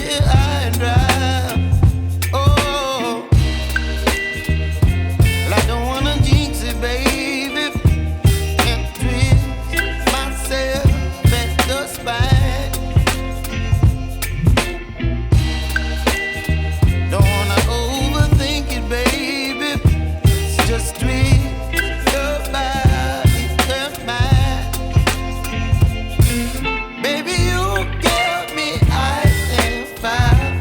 here high and dry. Oh, well, I don't wanna jinx it, baby, and twist myself at the spine. Don't wanna overthink it, baby. It's just twist your body and mine. Baby, you give me ice and fire.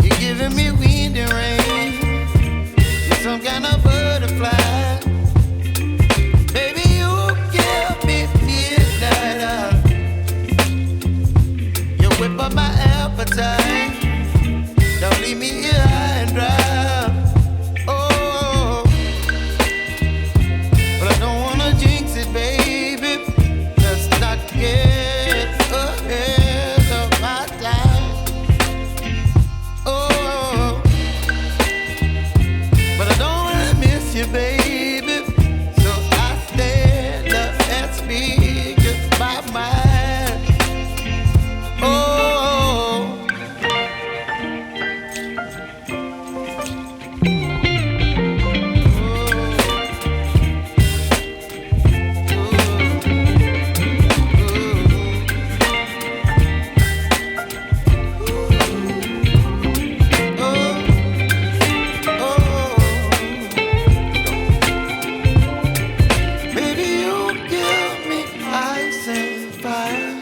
You're giving me wind and rain. You're some kind of butterfly. Baby, you give me midnight. You whip up my appetite. Don't leave me here high and dry. Oh, but I don't wanna jinx it, baby. Let's not get ahead of my time. Oh, but I don't wanna miss you, baby. So I stand up and speak my mind. Oh. Baby, you give me ice and fire.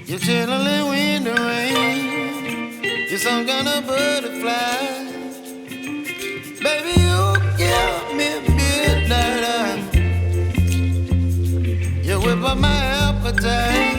You're chilling wind and rain. You're some kind of butterfly. Baby, you give me midnight. You whip up my appetite.